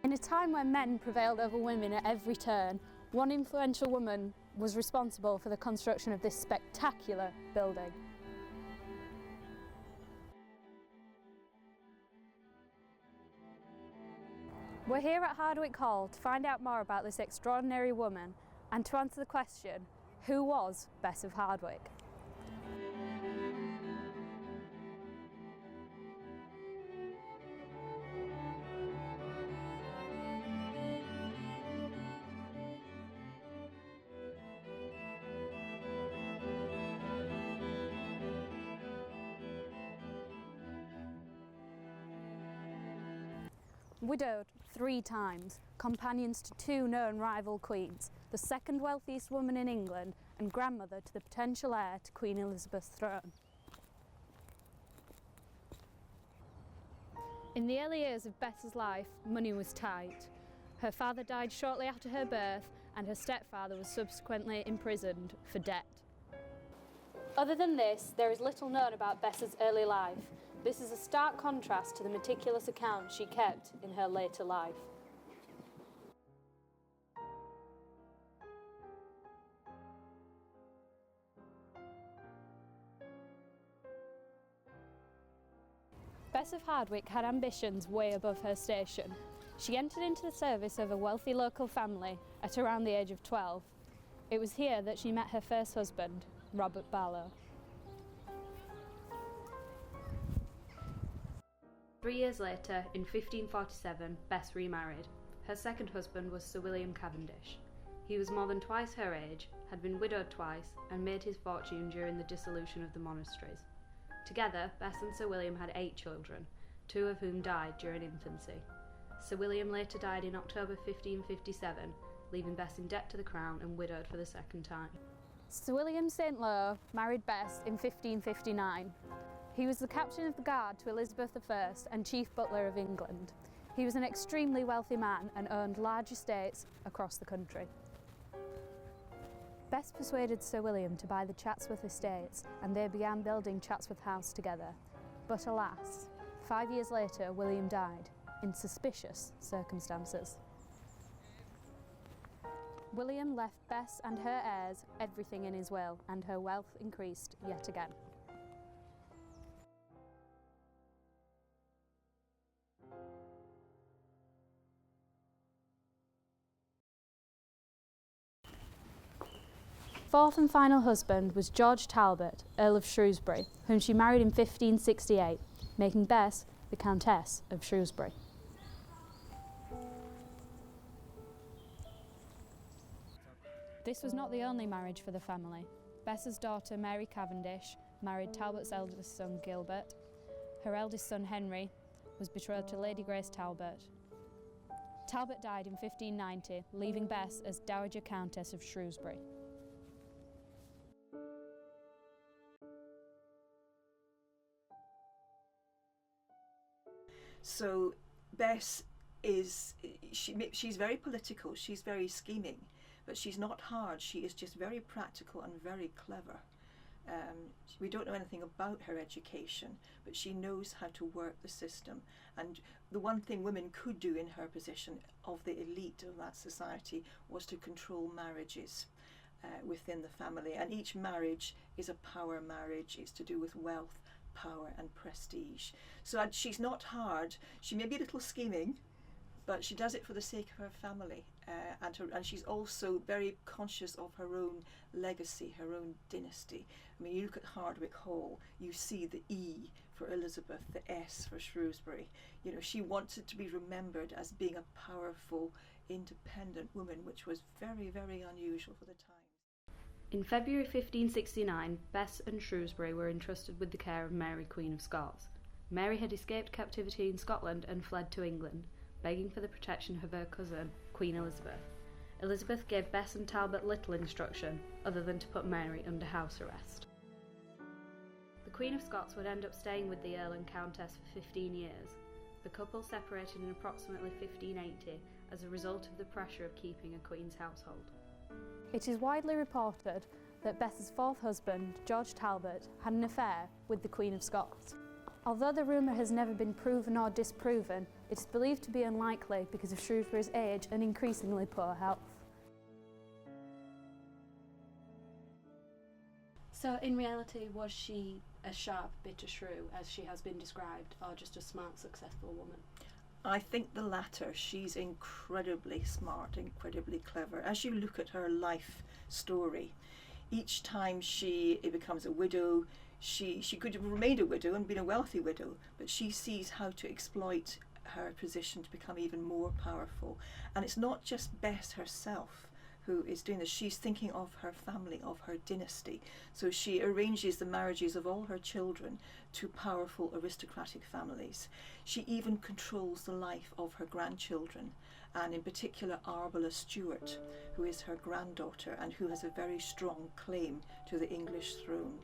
In a time when men prevailed over women at every turn, one influential woman was responsible for the construction of this spectacular building. We're here at Hardwick Hall to find out more about this extraordinary woman and to answer the question, who was Bess of Hardwick? Widowed 3 times, companions to 2 known rival queens, the second wealthiest woman in England and grandmother to the potential heir to Queen Elizabeth's throne. In the early years of Bess's life, money was tight. Her father died shortly after her birth and her stepfather was subsequently imprisoned for debt. Other than this, there is little known about Bess's early life. This is a stark contrast to the meticulous account she kept in her later life. Bess of Hardwick had ambitions way above her station. She entered into the service of a wealthy local family at around the age of 12. It was here that she met her first husband, Robert Barlow. 3 years later, in 1547, Bess remarried. Her second husband was Sir William Cavendish. He was more than twice her age, had been widowed twice, and made his fortune during the dissolution of the monasteries. Together, Bess and Sir William had 8 children, 2 of whom died during infancy. Sir William later died in October 1557, leaving Bess in debt to the crown and widowed for the second time. Sir William St. Lo married Bess in 1559. He was the captain of the guard to Elizabeth I and chief butler of England. He was an extremely wealthy man and owned large estates across the country. Bess persuaded Sir William to buy the Chatsworth estates and they began building Chatsworth House together. But alas, 5 years later William died in suspicious circumstances. William left Bess and her heirs everything in his will and her wealth increased yet again. Fourth and final husband was George Talbot, Earl of Shrewsbury, whom she married in 1568, making Bess the Countess of Shrewsbury. This was not the only marriage for the family. Bess's daughter Mary Cavendish married Talbot's eldest son Gilbert. Her eldest son Henry was betrothed to Lady Grace Talbot. Talbot died in 1590, leaving Bess as Dowager Countess of Shrewsbury. So Bess she's very political, she's very scheming, but she's not hard. She is just very practical and very clever. We don't know anything about her education, but she knows how to work the system. And the one thing women could do in her position of the elite of that society was to control marriages within the family. And each marriage is a power marriage. It's to do with wealth, power and prestige. So she's not hard. She may be a little scheming, but she does it for the sake of her family, and she's also very conscious of her own legacy, her own dynasty. I mean, you look at Hardwick Hall, you see the E for Elizabeth, the S for Shrewsbury. You know, she wanted to be remembered as being a powerful, independent woman, which was very, very unusual for the time. In February 1569, Bess and Shrewsbury were entrusted with the care of Mary, Queen of Scots. Mary had escaped captivity in Scotland and fled to England, begging for the protection of her cousin, Queen Elizabeth. Elizabeth gave Bess and Talbot little instruction, other than to put Mary under house arrest. The Queen of Scots would end up staying with the Earl and Countess for 15 years. The couple separated in approximately 1580 as a result of the pressure of keeping a Queen's household. It is widely reported that Bess's fourth husband, George Talbot, had an affair with the Queen of Scots. Although the rumour has never been proven or disproven, it is believed to be unlikely because of Shrewsbury's age and increasingly poor health. So in reality, was she a sharp, bitter shrew, as she has been described, or just a smart, successful woman? I think the latter. She's incredibly smart, incredibly clever. As you look at her life story, each time she becomes a widow, she could have remained a widow and been a wealthy widow, but she sees how to exploit her position to become even more powerful. And it's not just Bess herself who is doing this. She's thinking of her family, of her dynasty. So she arranges the marriages of all her children to powerful aristocratic families. She even controls the life of her grandchildren, and in particular Arbella Stuart, who is her granddaughter and who has a very strong claim to the English throne.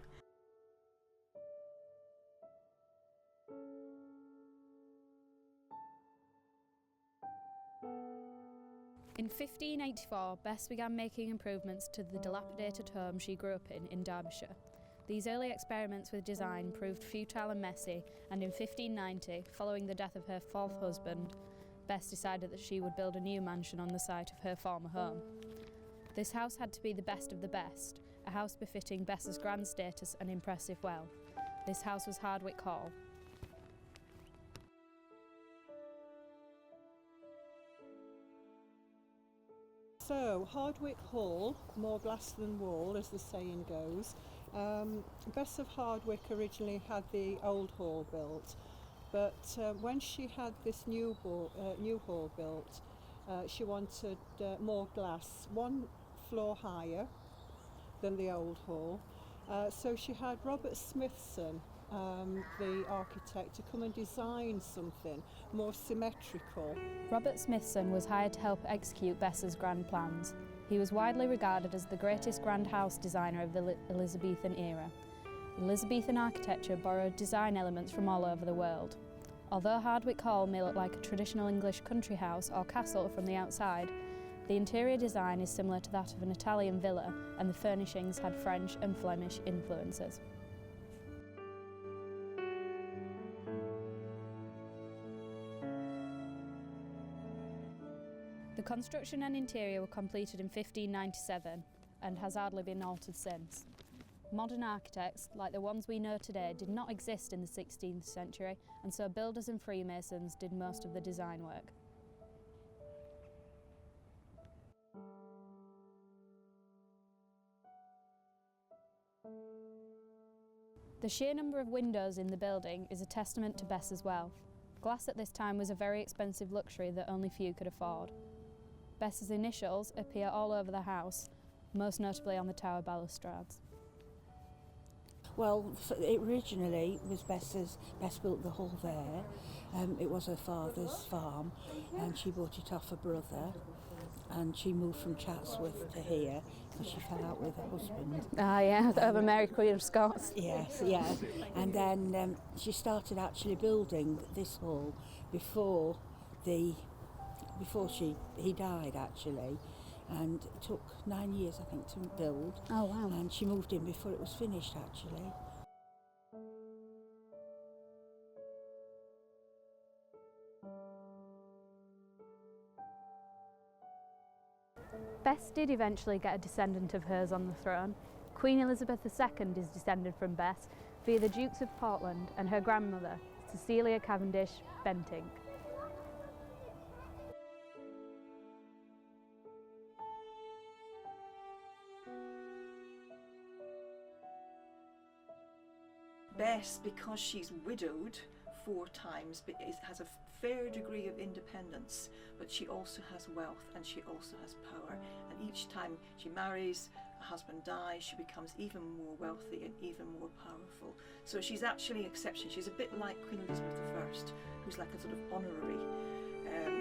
In 1584, Bess began making improvements to the dilapidated home she grew up in Derbyshire. These early experiments with design proved futile and messy, and in 1590, following the death of her fourth husband, Bess decided that she would build a new mansion on the site of her former home. This house had to be the best of the best, a house befitting Bess's grand status and impressive wealth. This house was Hardwick Hall. So, Hardwick Hall, more glass than wall, as the saying goes. Bess of Hardwick originally had the old hall built, but when she had this new hall built, she wanted more glass, one floor higher than the old hall. So she had Robert Smithson, the architect, to come and design something more symmetrical. Robert Smithson was hired to help execute Bess's grand plans. He was widely regarded as the greatest grand house designer of the Elizabethan era. Elizabethan architecture borrowed design elements from all over the world. Although Hardwick Hall may look like a traditional English country house or castle from the outside, the interior design is similar to that of an Italian villa, and the furnishings had French and Flemish influences. The construction and interior were completed in 1597 and has hardly been altered since. Modern architects, like the ones we know today, did not exist in the 16th century, and so builders and Freemasons did most of the design work. The sheer number of windows in the building is a testament to Bess's wealth. Glass at this time was a very expensive luxury that only few could afford. Bess's initials appear all over the house, most notably on the tower balustrades. Well, it originally was Bess built the hall there. It was her father's farm, and she bought it off her brother, and she moved from Chatsworth to here because she fell out with her husband. Ah, yeah, the Mary Queen of Scots. Yes, yeah. And then she started actually building this hall before he died actually, and it took 9 years I think to build. Oh wow. And she moved in before it was finished actually. Bess did eventually get a descendant of hers on the throne. Queen Elizabeth II is descended from Bess via the Dukes of Portland and her grandmother, Cecilia Cavendish Bentinck. Bess, because she's widowed 4 times, but has a fair degree of independence, but she also has wealth and she also has power. And each time she marries, her husband dies, she becomes even more wealthy and even more powerful. So she's actually an exception. She's a bit like Queen Elizabeth I, who's like a sort of honorary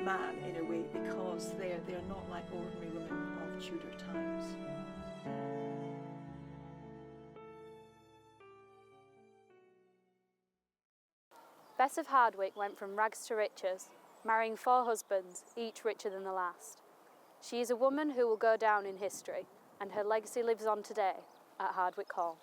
man in a way, because they're not like ordinary women of Tudor times. Bess of Hardwick went from rags to riches, marrying 4 husbands, each richer than the last. She is a woman who will go down in history, and her legacy lives on today at Hardwick Hall.